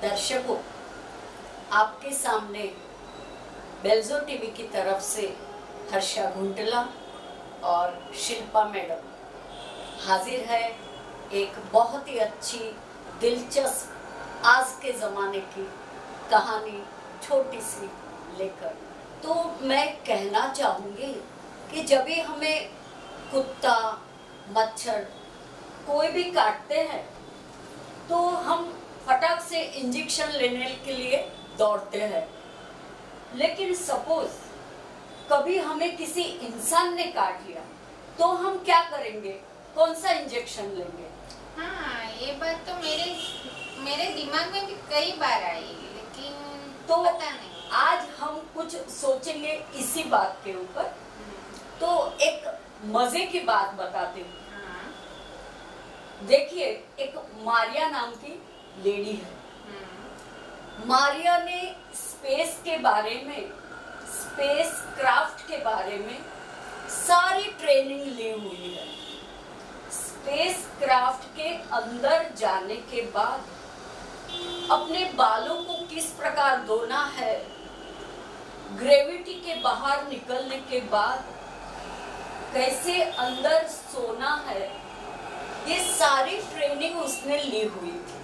दर्शकों, आपके सामने बेल्जो टीवी की तरफ से हर्षा घुंटला और शिल्पा मैडम हाजिर है एक बहुत ही अच्छी दिलचस्प आज के ज़माने की कहानी छोटी सी लेकर। तो मैं कहना चाहूँगी कि जब भी हमें कुत्ता मच्छर कोई भी काटते हैं तो हम फटाक से इंजेक्शन लेने के लिए दौड़ते हैं, लेकिन सपोज कभी हमें किसी इंसान ने काट लिया तो हम क्या करेंगे, कौन सा इंजेक्शन लेंगे? हाँ, ये बात तो मेरे दिमाग में भी कई बार आई, लेकिन तो पता नहीं। आज हम कुछ सोचेंगे इसी बात के ऊपर। तो एक मजे की बात बताती हूँ। देखिए, एक मारिया नाम की लेडी है। मारिया ने स्पेस के बारे में, स्पेस क्राफ्ट के बारे में सारी ट्रेनिंग ली हुई है। स्पेस क्राफ्ट के अंदर जाने के बाद अपने बालों को किस प्रकार धोना है, ग्रेविटी के बाहर निकलने के बाद कैसे अंदर सोना है, ये सारी ट्रेनिंग उसने ली हुई थी।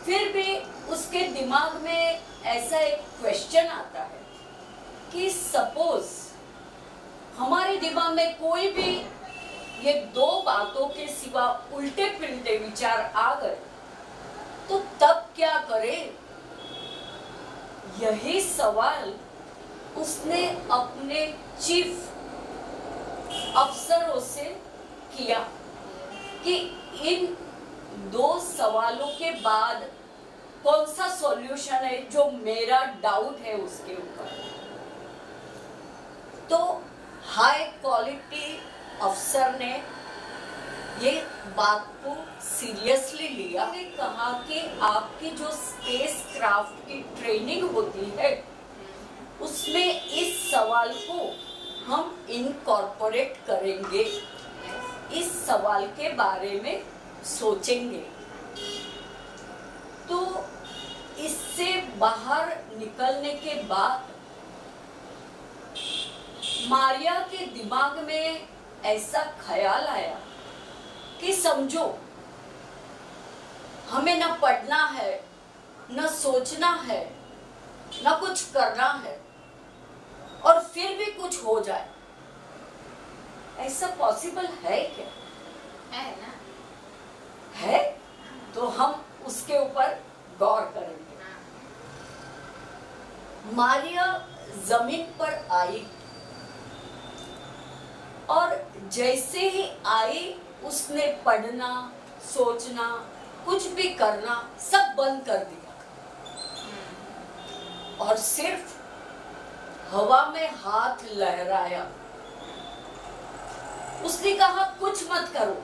फिर भी उसके दिमाग में ऐसा एक क्वेश्चन आता है कि सपोज हमारे दिमाग में कोई भी ये दो बातों के सिवा उल्टे पुल्टे विचार आ गए तो तब क्या करे? यही सवाल उसने अपने चीफ अफसरों से किया कि इन दो सवालों के बाद कौन सा सॉल्यूशन है जो मेरा डाउट है उसके ऊपर। तो हाई क्वालिटी अफसर ने ये बात को सीरियसली लिया। ने कहा कि आपकी जो स्पेस क्राफ्ट की ट्रेनिंग होती है उसमें इस सवाल को हम इनकॉर्पोरेट करेंगे, इस सवाल के बारे में सोचेंगे। तो इससे बाहर निकलने के बाद मारिया के दिमाग में ऐसा ख्याल आया कि समझो हमें न पढ़ना है, न सोचना है, न कुछ करना है और फिर भी कुछ हो जाए। ऐसा पॉसिबल है क्या? है ना? है तो हम उसके ऊपर गौर करेंगे। मारिया जमीन पर आई और जैसे ही आई उसने पढ़ना, सोचना, कुछ भी करना सब बंद कर दिया और सिर्फ हवा में हाथ लहराया। उसने कहा कुछ मत करो।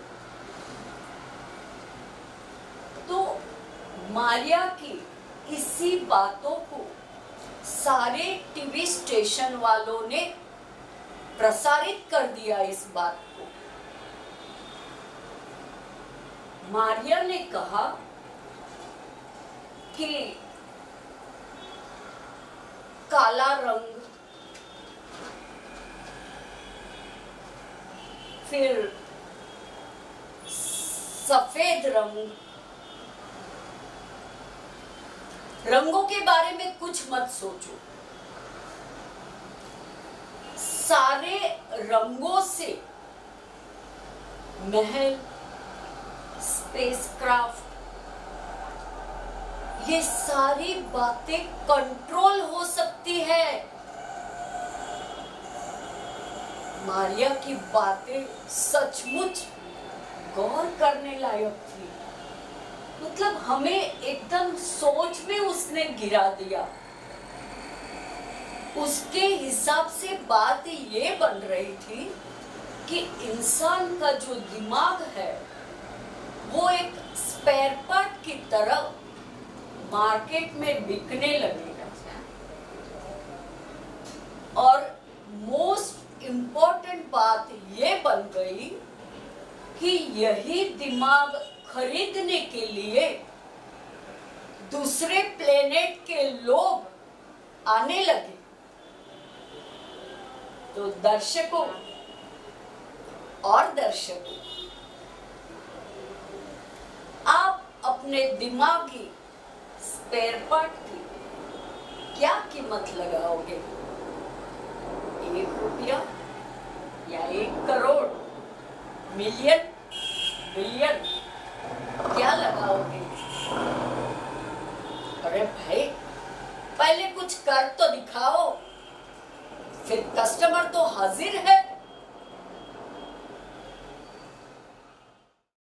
तो मारिया की इसी बातों को सारे टीवी स्टेशन वालों ने प्रसारित कर दिया। इस बात को मारिया ने कहा कि काला रंग, फिर सफेद रंग, रंगों के बारे में कुछ मत सोचो। सारे रंगों से महल, स्पेसक्राफ्ट, ये सारी बातें कंट्रोल हो सकती है। मारिया की बातें सचमुच गौर करने लायक थी। मतलब हमें एकदम सोच में उसने गिरा दिया। उसके हिसाब से बात ये बन रही थी कि इंसान का जो दिमाग है वो एक स्पेयर पार्ट की तरह मार्केट में बिकने लगेगा। और मोस्ट इम्पोर्टेंट बात ये बन गई कि यही दिमाग खरीदने के लिए दूसरे प्लेनेट के लोग आने लगे तो दर्शकों और दर्शकों, आप अपने दिमागी स्पेयर पार्ट की क्या कीमत लगाओगे? 1 रुपया या 1 करोड़, मिलियन, बिलियन, क्या लगाओगे? अरे भाई, पहले कुछ कर तो दिखाओ, फिर कस्टमर तो हाजिर है।